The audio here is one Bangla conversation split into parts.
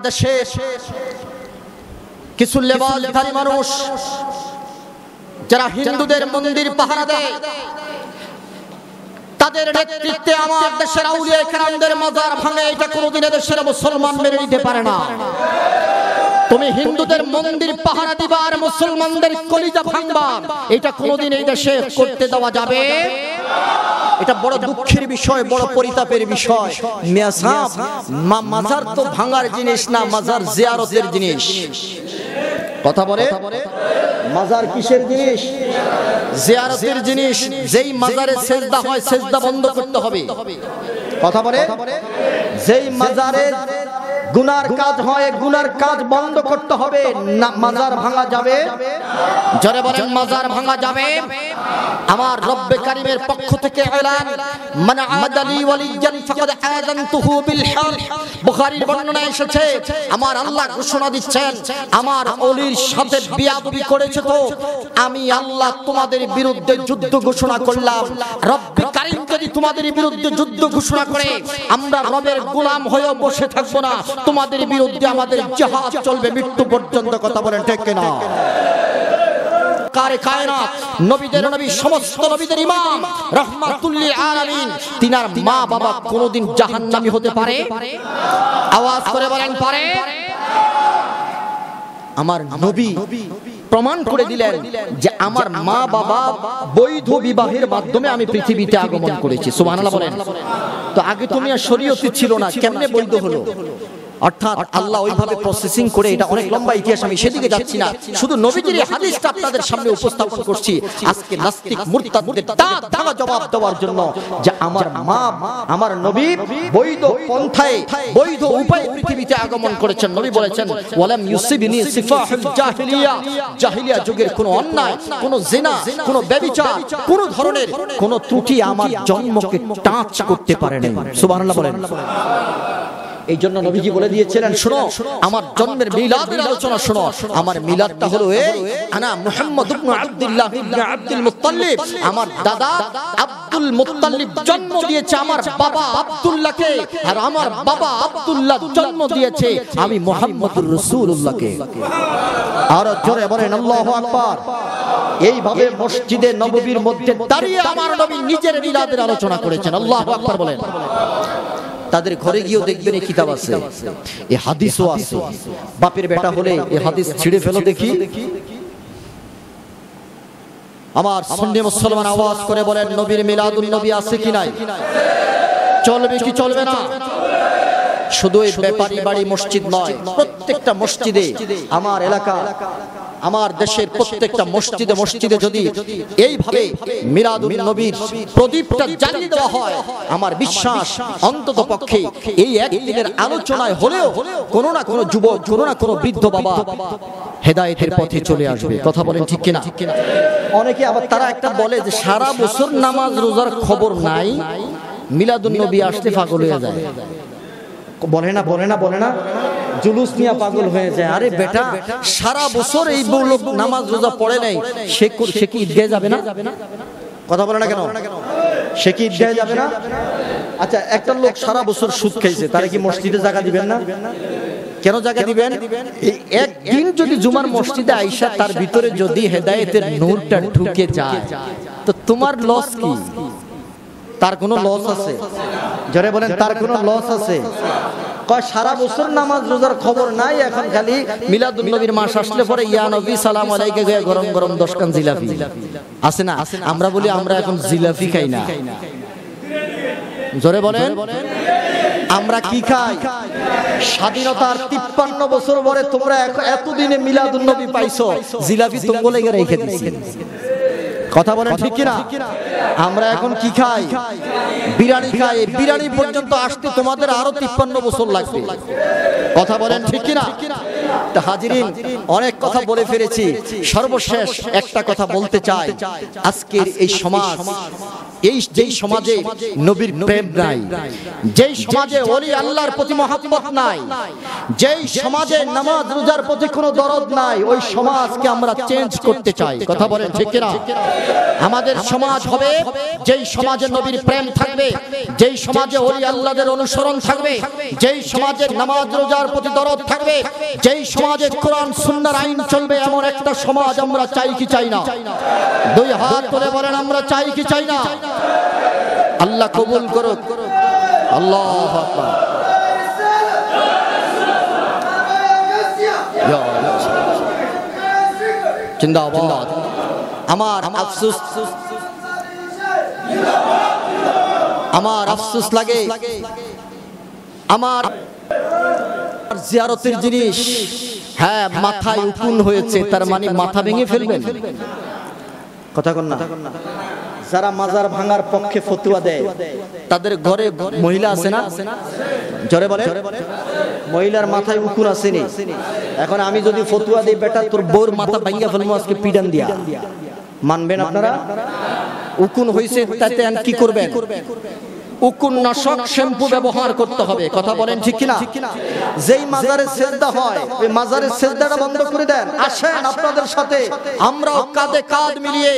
দেশে কিছু লেবাসধারী মানুষ যারা হিন্দুদের মন্দির পাহারা দেয়, তাদের নেতৃত্বে আমার দেশের আউলিয়া কেরামদের মাজার ভাঙে, এটা কোনোদিন দেশের মুসলমান মেনে নিতে পারে না। তুমি হিন্দুদের মন্দির পাহারা দিবা আর মুসলমানদের কলিজা ভাঙবা, এটা কোনোদিন এই দেশে করতে দেওয়া যাবে। এটা বড় দুঃখের বিষয়, বড় পরিতাপের বিষয়। মিয়া সাহেব, মাজার তো ভাঙার জিনিস না, মাজার জিয়ারতের জিনিস। কথা বলে, মাজার কিসের জিনিস? জিয়ারতের জিনিস। যেই মাজারে সেজদা হয়, সেজদা বন্ধ করতে হবে। কথা বলে, যেই মাজারে গুনার কাজ হয়, গুনার কাজ বন্ধ করতে হবে। না, মাজার ভাঙা যাবে? জোরে বলেন, মাজার ভাঙা যাবে? আমার রব্বে কারীমের পক্ষ থেকে এলান, মান আমাদালি ওয়ালিয়ান ফাকাদ আযানতুহু বিল হারব। বুখারীর বর্ণনা এসেছে, আমার আল্লাহ ঘোষণা দিচ্ছেন, আমার ওলির সাথে বিয়াদবি করেছে তো আমি আল্লাহ তোমাদের বিরুদ্ধে যুদ্ধ ঘোষণা করলাম। রব্বে কারীম যদি তোমাদের বিরুদ্ধে যুদ্ধ ঘোষণা করে, আমরা রবের গোলাম হয়েও বসে থাকবো না, তোমাদের বিরুদ্ধে আমাদের জিহাদ চলবে মৃত্যু পর্যন্ত। কথা বলেন ঠিক কিনা? কারে কায়নাত, নবীদের নবী, সমস্ত নবীদের ইমাম, রাহমাতুল লিল আলামিন, তিনার মা বাবা কোনোদিন জাহান্নামী হতে পারে? আওয়াজ করে বলেন, পারে? আমার নবী প্রমাণ করে দিলেন যে আমার মা বাবা বৈধ বিবাহের মাধ্যমে আমি পৃথিবীতে আগমন করেছি। সুবহানাল্লাহ বলেন। তো আগে তুমি আর শরীয়তে ছিল না, কেমনে বৈধ হলো? অর্থাৎ আল্লাহ ওইভাবে প্রসেসিং করে, এটা অনেক লম্বা ইতিহাস, আমি সেদিকে যাচ্ছি না, শুধু নবীজির এই হাদিসটা আপনাদের সামনে উপস্থাপন করছি আজকে নাস্তিক মুরতাদদের দাঁত ভাঙা জবাব দেওয়ার জন্য, যে আমার মা, আমার নবী বৈধ পন্থায়, বৈধ উপায়ে পৃথিবীতে আগমন করেছেন। নবী বলেছেন, ওয়ালাম ইউসিবনি সিফাহুল জাহিলিয়া, জাহিলিয়া যুগের কোনো অন্যায়, কোনো জিনা, কোনো ব্যভিচার, কোনো ধরনের কোনো ত্রুটি আমার জন্মকে টাচ করতে পারে না। সুবহানাল্লাহ বলেন। এই জন্য নবীজি বলে দিয়েছিলেন, শোনো আমার জন্মের মিলাদের আলোচনা শোনো। আমার মিলাদটা হলো এই, আনা মুহাম্মদ ইবনে আব্দুল্লাহ ইবনে আব্দুল মুত্তালিব। আমার দাদা আব্দুল মুত্তালিব জন্ম দিয়েছে আমার বাবা আব্দুল্লাহকে, আর আমার বাবা আব্দুল্লাহ জন্ম দিয়েছে আমি মুহাম্মদুর রাসূলুল্লাহকে। আর জোরে বলেন আল্লাহু আকবার। এইভাবে মসজিদে নববীর মধ্যে দাঁড়িয়ে আমার নবী নিজের মিলাদের আলোচনা করেছেন। আল্লাহু আকবার বলেন। তাদের ঘরে গিয়েও দেখবেন এই কিতাব আছে, এই হাদিসও আছে। বাপের বেটা হলে এই হাদিস ছিঁড়ে ফেলো দেখি। আমার সুন্নি মুসলমান আওয়াজ করে বলেন, নবীর মিলাদুন নবী আছে কি নাই? চলবে কি চলবে না? শুধু এই ব্যাপারী বাড়ি মসজিদ নয়, প্রত্যেকটা মসজিদে, আমার এলাকা, আমার দেশের প্রত্যেকটা মসজিদে মসজিদে যদি এইভাবে মিলাদুন নবীর প্রদীপটা জ্বালিয়ে দেওয়া হয়, আমার বিশ্বাস অন্তত পক্ষে এই একদিনের আলোচনায় হলেও কোনো না কোনো যুবক, কোনো না কোনো বৃদ্ধ বাবা হেদায়েতের পথে চলে আসবে। কথা বলেন ঠিক কিনা? অনেকে আবার তারা একটা বলে যে সারা বছর নামাজ রোজার খবর নাই, মিলাদুন নবী আসতে পাগল হয়ে যায়। বলে না, বলে না, বলে না, জুলুস নিয়ে পাগল হয়ে যায়। আরে বেটা, সারা বছর এই লোক নামাজ রোজা পড়ে নাই, সে কি ঈদগাহে যাবে না? কথা বলে না কেন? সে কি ঈদগাহে যাবে না? আচ্ছা, একটা লোক সারা বছর সুদ খাইছে, তারে কি মসজিদে জায়গা দিবেন না? কেন জায়গা দিবেন? এই একদিন যদি জুমার মসজিদে আইসা তার ভিতরে যদি হেদায়েতের নূরটা ঢুকে যায়, তো তোমার লস কি? তার কোনো লস আছে? জোরে বলেন, তার কোনো লস আছে? কয় সারা বছর নামাজ রোজার খবর নাই, এখন খালি মিলাদুন নবীর মাস আসলে পরে ইয়া নবী সালাম আলাইকা গিয়ে গরম গরম 10 কান জিলাপি আছে না? আমরা বলি আমরা এখন জিলাপি খাই না। জোরে বলেন, আমরা কি খাই? স্বাধীনতার 53 বছর পরে তোমরা এতদিনে মিলাদুন নবী পাইছো, জিলাপি তোমরা লেগে রেখে দিয়েছে। কথা বলেন ঠিক কিনা? আমরা এখন কি খাই? বিরিয়ানি খাই। বিরিয়ানি পর্যন্ত আসতে তোমাদের আরো 53 বছর লাগবে। কথা বলেন ঠিক কিনা? হাজিরিন, অনেক কথা বলে ফেলেছি, সর্বশেষ একটা কথা বলতে চাই। আজকের এই সমাজ, যেই সমাজে নবীর প্রেম নাই, যেই সমাজে ওলি আল্লাহর প্রতি মহব্বত নাই, যেই সমাজে নামাজ রোজার প্রতি কোনো দরদ নাই, ওই সমাজকে আমরা চেঞ্জ করতে চাই। কথা বলেন ঠিক কিনা? আমাদের সমাজ হবে যেই সমাজে নবীর প্রেম থাকবে, যেই সমাজে ওলি আল্লাহদের অনুসরণ থাকবে, যেই সমাজে নামাজ রোজার প্রতি দরদ থাকবে, যেই সমাজে কোরআন সুন্নাহর আইন চলবে, এমন একটা সমাজ আমরা চাই কি চাই না? দুই হাত তুলে বলেন আমরা চাই কি চাই না? আল্লাহ কবুল করুক। আল্লাহু আকবার। জিন্দাবাদ। আমার আফসোস লাগে, আমার জিয়ারতের জিনিস, হ্যাঁ মাথায় উকুন হয়েছে, তার মানে মাথা ভেঙে ফেলবেন? কথা কন না। যারা মাজার ভাঙার পক্ষে ফতোয়া দেয় তাদের ঘরে মহিলা আছে না? জোরে বলে। মহিলার মাথায় উকুন আসেনি। এখন আমি যদি ফতোয়া দিই, বেটা তোর বউর মাথা ভাঙিয়া ফেলবো আজকে পিডান দিয়া, মানবেন আপনারা? উকুন হইছে, তাতে কি করবেন? উকুন নাশক শ্যাম্পু ব্যবহার করতে হবে। কথা বলেন ঠিক কিনা? যেই মাজারে সেজদা হয় ওই মাজারের সেজদাটা বন্ধ করে দেন। আসেন আপনাদের সাথে আমরাও কাঁধে কাঁধ মিলিয়ে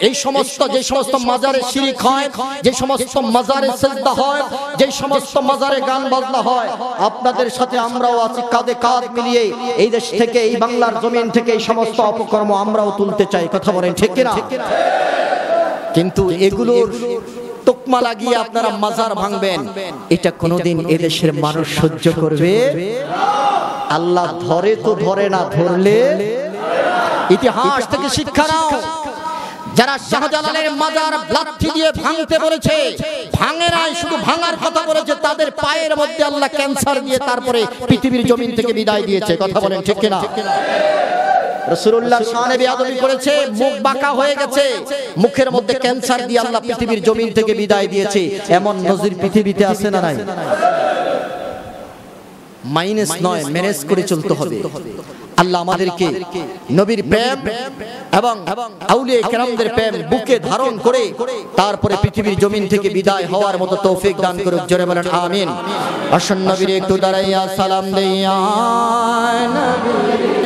এই সমস্ত যে সমস্ত মাজারে শিরক হয়, যে সমস্ত মাজারে সেজদা হয়, যে সমস্ত মাজারে গান বাজনা হয়, আপনাদের সাথে আমরাও আছি কাঁধে কাঁধ মিলিয়ে। এই দেশ থেকে, এই বাংলার জমিন থেকে এই সমস্ত অপকর্ম আমরাও তুলতে চাই। কথা বলেন ঠিক কিনা? কিন্তু এগুলোর তোকমা লাগিয়ে আপনারা মাজার ভাঙবেন, এটা কোনোদিন এদেশের মানুষ সহ্য করবে? আল্লাহ ধরে তো ধরে না, ধরলে ইতিহাস থেকে শিক্ষা নাও। যারা শাহজালালের মাজার লাঠি দিয়ে ভাঙতে বলেছে, ভাঙে নাই, শুধু ভাঙার কথা বলেছে, তাদের পায়ের মধ্যে আল্লাহ ক্যান্সার দিয়ে তারপরে পৃথিবীর জমিন থেকে বিদায় দিয়েছে। কথা বলেন ঠিক কিনা? রাসূলুল্লাহ শানে বেয়াদবি করেছে, মুখ বাঁকা হয়ে গেছে, মুখের মধ্যে ক্যান্সার দিয়ে আল্লাহ পৃথিবীর জমিন থেকে বিদায় দিয়েছে। এমন নজির পৃথিবীতে আছে না নাই? মাইনাস নয়, ম্যানেজ করে চলতে হবে। আল্লাহ আমাদেরকে নবীর প্রেম এবং আউলিয়া কেরামদের প্রেম বুকে ধারণ করে তারপরে পৃথিবীর জমিন থেকে বিদায় হওয়ার মতো তৌফিক দান করুক। জোরে বলেন আমিন। আসন্ন নবীর একটু দাঁড়াইয়া সালাম দেইয়া নবী।